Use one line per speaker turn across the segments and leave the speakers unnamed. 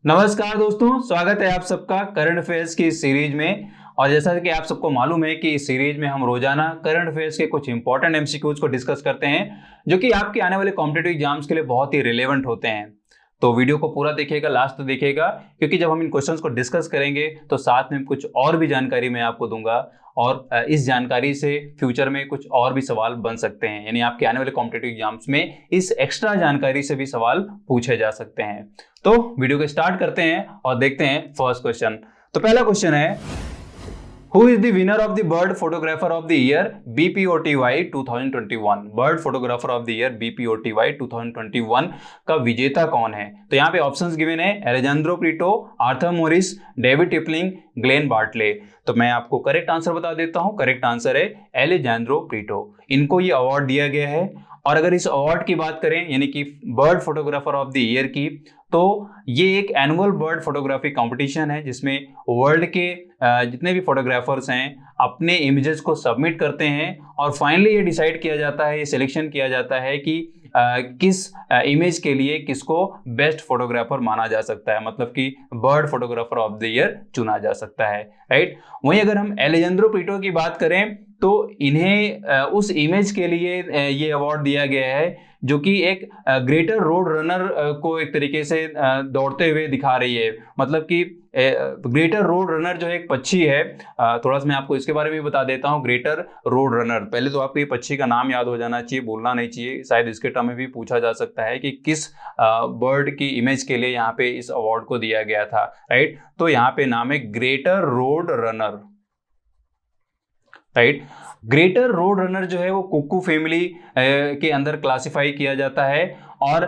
नमस्कार दोस्तों, स्वागत है आप सबका करंट अफेयर्स की इस सीरीज में। और जैसा कि आप सबको मालूम है कि इस सीरीज में हम रोजाना करंट अफेयर्स के कुछ इंपॉर्टेंट एमसीक्यूज को डिस्कस करते हैं जो कि आपके आने वाले कॉम्पिटिटिव एग्जाम्स के लिए बहुत ही रिलेवेंट होते हैं। तो वीडियो को पूरा देखिएगा, लास्ट तक देखिएगा, क्योंकि जब हम इन क्वेश्चंस को डिस्कस करेंगे तो साथ में कुछ और भी जानकारी मैं आपको दूंगा और इस जानकारी से फ्यूचर में कुछ और भी सवाल बन सकते हैं, यानी आपके आने वाले कॉम्पिटिटिव एग्जाम्स में इस एक्स्ट्रा जानकारी से भी सवाल पूछे जा सकते हैं। तो वीडियो को स्टार्ट करते हैं और देखते हैं फर्स्ट क्वेश्चन। तो पहला क्वेश्चन है, who is the winner of the bird photographer of the year BPOTY 2021? Bird photographer of the year BPOTY 2021 का विजेता कौन है? तो यहाँ पे ऑप्शंस गिवन है, Alejandro Prieto, Arthur Morris, David Tippling, Glen Bartley. तो मैं आपको करेक्ट आंसर बता देता हूं। करेक्ट आंसर है एलेजांद्रो प्रीटो। इनको ये अवार्ड दिया गया है। और अगर इस अवार्ड की बात करें, यानी कि bird photographer of the year की, तो ये एक एनुअल बर्ड फोटोग्राफी कंपटीशन है जिसमें वर्ल्ड के जितने भी फोटोग्राफर्स हैं अपने इमेजेस को सबमिट करते हैं और फाइनली ये डिसाइड किया जाता है, ये सिलेक्शन किया जाता है कि किस इमेज के लिए किसको बेस्ट फोटोग्राफर माना जा सकता है, मतलब कि bird photographer of the year चुना जा सकता है, राइट। वहीं अगर हम एलेजांद्रो प्रीटो की बात करें तो इन्हें उस इमेज के लिए ये अवार्ड दिया गया है जो कि एक ग्रेटर रोड रनर को एक तरीके से दौड़ते हुए दिखा रही है। मतलब कि ग्रेटर रोड रनर जो एक पक्षी है, थोड़ा सा मैं आपको इसके बारे में भी बता देता हूँ। ग्रेटर रोड रनर, पहले तो आपको ये पक्षी का नाम याद हो जाना चाहिए, बोलना नहीं चाहिए। शायद इसके टर्म में भी पूछा जा सकता है कि किस बर्ड की इमेज के लिए यहाँ पे इस अवार्ड को दिया गया था, राइट। तो यहाँ पे नाम है greater road runner, right. Greater road runner जो है वो कुक्कू फैमिली के अंदर क्लासिफाई किया जाता है। और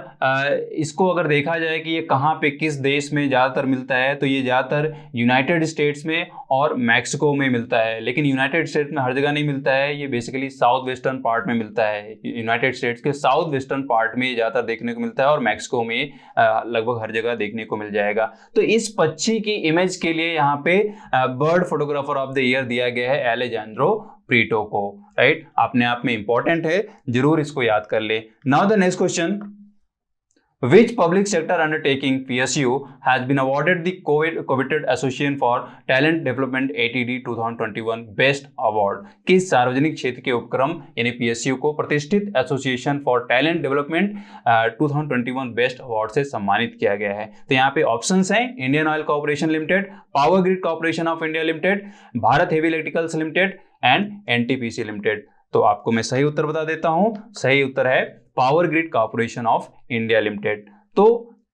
इसको अगर देखा जाए कि ये कहाँ पे किस देश में ज़्यादातर मिलता है, तो ये ज़्यादातर यूनाइटेड स्टेट्स में और मैक्सिको में मिलता है। लेकिन यूनाइटेड स्टेट्स में हर जगह नहीं मिलता है, ये बेसिकली साउथ वेस्टर्न पार्ट में मिलता है। यूनाइटेड स्टेट्स के साउथ वेस्टर्न पार्ट में ज़्यादातर देखने को मिलता है और मैक्सिको में लगभग हर जगह देखने को मिल जाएगा। तो इस पक्षी की इमेज के लिए यहाँ पे bird photographer of the year दिया गया है एलेजांद्रो प्रीटो को, राइट। अपने आप में इंपॉर्टेंट है, जरूर इसको याद कर ले। Now the next question, which public sector undertaking PSU has been awarded the coveted Association for Talent Development ATD 2021 Best Award? किस सार्वजनिक क्षेत्र के उपक्रम यानी PSU को प्रतिष्ठित association for talent development 2021 best award से सम्मानित किया गया है? तो यहाँ पे ऑप्शंस हैं, Indian oil corporation limited, power grid corporation of India limited, Bharat heavy electricals limited and NTPC limited. तो आपको मैं सही उत्तर बता देता हूं। सही उत्तर है power grid corporation of India limited. तो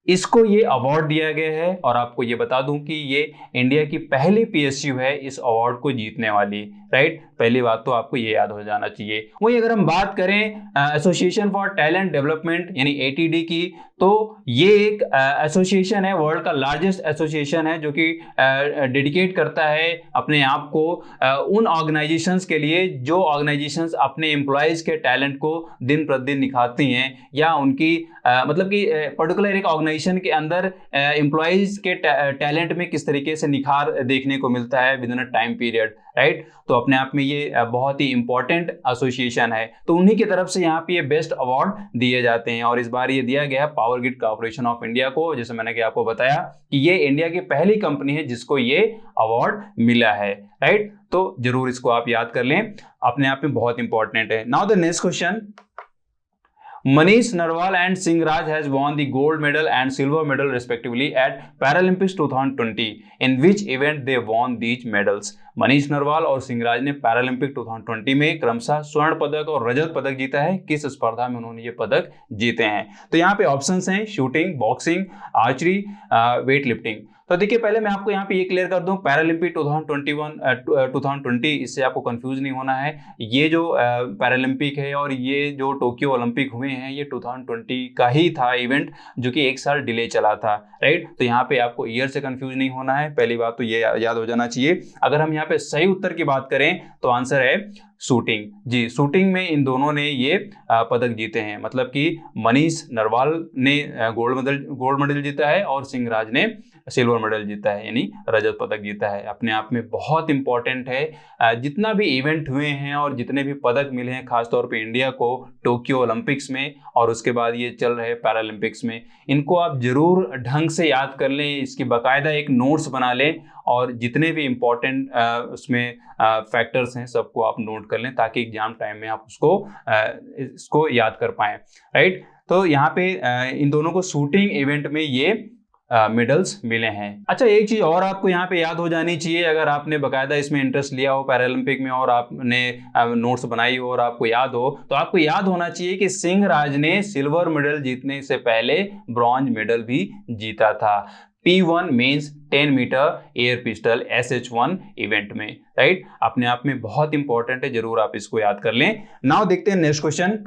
इसको ये अवार्ड दिया गया है और आपको ये बता दूं कि ये इंडिया की पहली PSU है इस अवार्ड को जीतने वाली, राइट। पहली बात तो आपको ये याद हो जाना चाहिए। वही अगर हम बात करें एसोसिएशन फॉर टैलेंट डेवलपमेंट यानी ATD की, तो ये एक एसोसिएशन है, वर्ल्ड का लार्जेस्ट एसोसिएशन है जो कि डेडिकेट करता है अपने आप को उन ऑर्गेनाइजेशंस के लिए जो ऑर्गेनाइजेशंस अपने एम्प्लॉयज़ के टैलेंट को दिन प्रतिदिन निखारती हैं, या उनकी मतलब कि पर्टिकुलर एक ऑर्गेनाइजेशन के अंदर एम्प्लॉयज़ के टैलेंट में किस तरीके से निखार देखने को मिलता है with in a time period, right. तो अपने आप में ये बहुत ही इंपॉर्टेंट एसोसिएशन है। तो उन्हीं की तरफ से यहाँ पे ये बेस्ट अवार्ड दिए जाते हैं और इस बार ये दिया गया power grid corporation of India को, जैसे मैंने आपको बताया कि ये इंडिया की पहली कंपनी है जिसको ये अवार्ड मिला है, राइट। तो जरूर इसको आप याद कर लें, अपने आप में बहुत इंपॉर्टेंट है। Now the next question, Manish Narwal and Singh Raj has won the gold medal and silver medal respectively at Paralympics 2020. In which event they won these medals? Manish Narwal और सिंह राज ने पैरालंपिक 2020 में क्रमशः स्वर्ण पदक और रजत पदक जीता है। किस स्पर्धा में उन्होंने ये पदक जीते हैं? तो यहाँ पे ऑप्शंस हैं, shooting, boxing, archery, weight lifting. तो देखिए, पहले मैं आपको यहाँ पे ये क्लियर कर दूं, पैरालंपिक 2020, इससे आपको कंफ्यूज नहीं होना है। ये जो पैरालंपिक है और ये जो टोक्यो ओलंपिक हुए हैं, ये 2020 का ही था इवेंट जो कि एक साल डिले चला था, राइट। तो यहाँ पे आपको ईयर से कंफ्यूज नहीं होना है, पहली बात तो ये याद हो जाना चाहिए। अगर हम यहाँ पे सही उत्तर की बात करें तो आंसर है शूटिंग। जी, शूटिंग में इन दोनों ने ये पदक जीते हैं, मतलब कि मनीष नरवाल ने गोल्ड मेडल जीता है और सिंह राज ने सिल्वर मेडल जीता है, यानी रजत पदक जीता है। अपने आप में बहुत इंपॉर्टेंट है। जितना भी इवेंट हुए हैं और जितने भी पदक मिले हैं खासतौर पे इंडिया को टोक्यो ओलंपिक्स में और उसके बाद ये चल रहे पैरालंपिक्स में, इनको आप जरूर ढंग से याद कर लें, इसकी बाकायदा एक नोट्स बना लें और जितने भी इम्पोर्टेंट उसमें फैक्टर्स हैं सबको आप नोट कर लें ताकि एग्जाम टाइम में आप इसको याद कर पाएं, राइट। तो यहाँ पे इन दोनों को शूटिंग इवेंट में ये मेडल्स मिले हैं। अच्छा, एक चीज और आपको यहाँ पे याद हो जानी चाहिए, अगर आपने बकायदा इसमें इंटरेस्ट लिया हो पैरालंपिक में और आपने नोट्स बनाई हो और आपको याद हो, तो आपको याद होना चाहिए कि सिंह राज ने सिल्वर मेडल जीतने से पहले ब्रॉन्ज मेडल भी जीता था P1 men's 10 metre air pistol SH1 event में, राइट। अपने आप में बहुत इंपॉर्टेंट है, जरूर आप इसको याद कर लें। नाउ देखते हैं next question.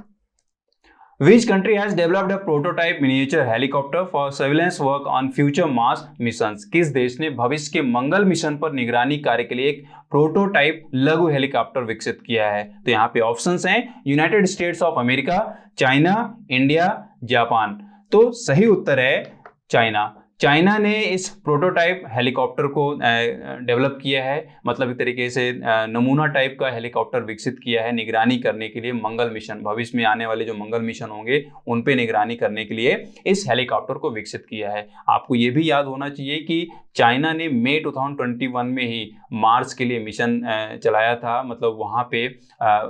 Which country has developed a prototype miniature helicopter for surveillance work on future Mars missions? किस देश ने भविष्य के मंगल मिशन पर निगरानी कार्य के लिए एक प्रोटोटाइप लघु हेलीकॉप्टर विकसित किया है? तो यहाँ पे ऑप्शंस हैं United states of America, China, India, Japan. तो सही उत्तर है चाइना। चाइना ने इस प्रोटोटाइप हेलीकॉप्टर को डेवलप किया है, मतलब एक तरीके से नमूना टाइप का हेलीकॉप्टर विकसित किया है निगरानी करने के लिए मंगल मिशन, भविष्य में आने वाले जो मंगल मिशन होंगे उन पे निगरानी करने के लिए इस हेलीकॉप्टर को विकसित किया है। आपको ये भी याद होना चाहिए कि चाइना ने मई 2021 में ही मार्स के लिए मिशन चलाया था, मतलब वहाँ पे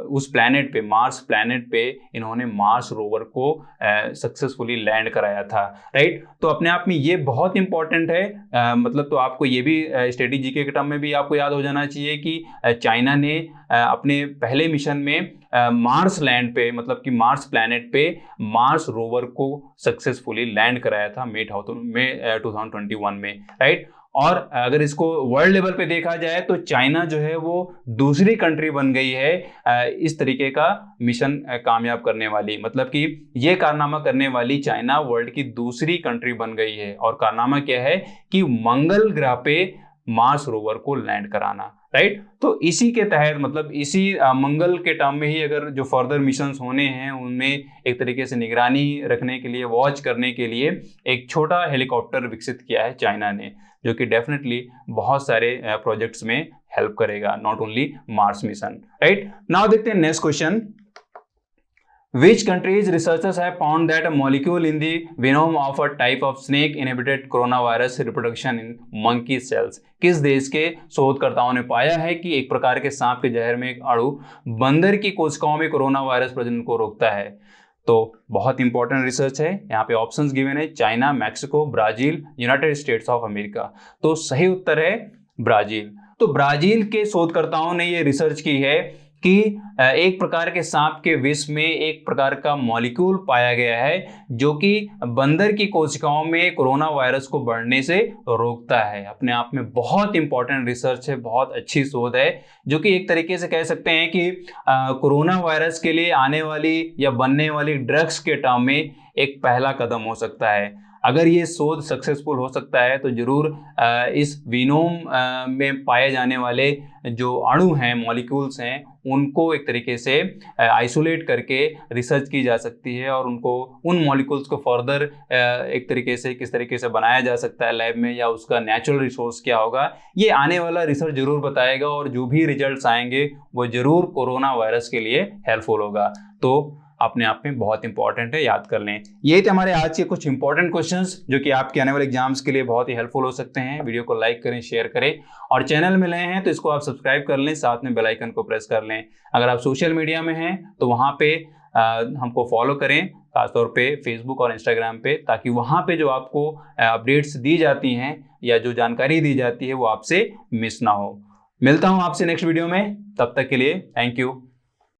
उस प्लैनेट पे, मार्स प्लैनेट पे इन्होंने मार्स रोवर को सक्सेसफुली लैंड कराया था, राइट। तो अपने आप में ये बहुत इंपॉर्टेंट है, मतलब तो आपको ये भी स्टडी जीके के टर्म में भी आपको याद हो जाना चाहिए कि चाइना ने अपने पहले मिशन में मार्स लैंड पे, मतलब कि मार्स प्लैनेट पे मार्स रोवर को सक्सेसफुली लैंड कराया था मई 2021 में, राइट। और अगर इसको वर्ल्ड लेवल पे देखा जाए तो चाइना जो है वो दूसरी कंट्री बन गई है इस तरीके का मिशन कामयाब करने वाली, मतलब कि ये कारनामा करने वाली चाइना वर्ल्ड की दूसरी कंट्री बन गई है। और कारनामा क्या है कि मंगल ग्रह पे मार्स रोवर को लैंड कराना, राइट। तो इसी के तहत, मतलब इसी मंगल के टर्म में ही अगर जो फर्दर मिशंस होने हैं उनमें एक तरीके से निगरानी रखने के लिए, वॉच करने के लिए एक छोटा हेलीकॉप्टर विकसित किया है चाइना ने, जो कि डेफिनेटली बहुत सारे प्रोजेक्ट्स में हेल्प करेगा, not only Mars mission, right. Now देखते हैं next question. Which countries researchers have found that a molecule in the venom of a type of snake inhibited coronavirus reproduction in monkey cells? किस देश के शोधकर्ताओं ने पाया है कि एक प्रकार के सांप के जहर में एक अणु बंदर की कोशिकाओं में कोरोना वायरस प्रजनन को रोकता है? तो बहुत इंपॉर्टेंट रिसर्च है। यहाँ पे ऑप्शंस गिवन है China, Mexico, Brazil, United states of America. तो सही उत्तर है ब्राजील। तो ब्राजील के शोधकर्ताओं ने ये रिसर्च की है कि एक प्रकार के सांप के विष में एक प्रकार का मॉलिक्यूल पाया गया है जो कि बंदर की कोशिकाओं में कोरोना वायरस को बढ़ने से रोकता है। अपने आप में बहुत इंपॉर्टेंट रिसर्च है, बहुत अच्छी शोध है, जो कि एक तरीके से कह सकते हैं कि कोरोना वायरस के लिए आने वाली या बनने वाली ड्रग्स के टर्म में एक पहला कदम हो सकता है। अगर ये शोध सक्सेसफुल हो सकता है तो जरूर इस विनोम में पाए जाने वाले जो अणु हैं, मॉलिक्यूल्स हैं, उनको एक तरीके से आइसोलेट करके रिसर्च की जा सकती है और उनको, उन मॉलिक्यूल्स को फर्दर एक तरीके से किस तरीके से बनाया जा सकता है लैब में, या उसका नेचुरल रिसोर्स क्या होगा, ये आने वाला रिसर्च जरूर बताएगा और जो भी रिजल्ट्स आएंगे वो जरूर कोरोना वायरस के लिए हेल्पफुल होगा। तो अपने आप में बहुत इंपॉर्टेंट है, याद कर लें। ये थे हमारे आज के कुछ इंपॉर्टेंट क्वेश्चंस जो कि आपके आने वाले एग्जाम्स के लिए बहुत ही हेल्पफुल हो सकते हैं। वीडियो को लाइक करें, शेयर करें और चैनल में नए हैं तो इसको आप सब्सक्राइब कर लें, साथ में बेल आइकन को प्रेस कर लें। अगर आप सोशल मीडिया में हैं तो वहाँ पे हमको फॉलो करें, खासतौर पे फेसबुक और इंस्टाग्राम पे, ताकि वहाँ पे जो आपको अपडेट्स दी जाती हैं या जो जानकारी दी जाती है वो आपसे मिस ना हो। मिलता हूँ आपसे नेक्स्ट वीडियो में, तब तक के लिए थैंक यू।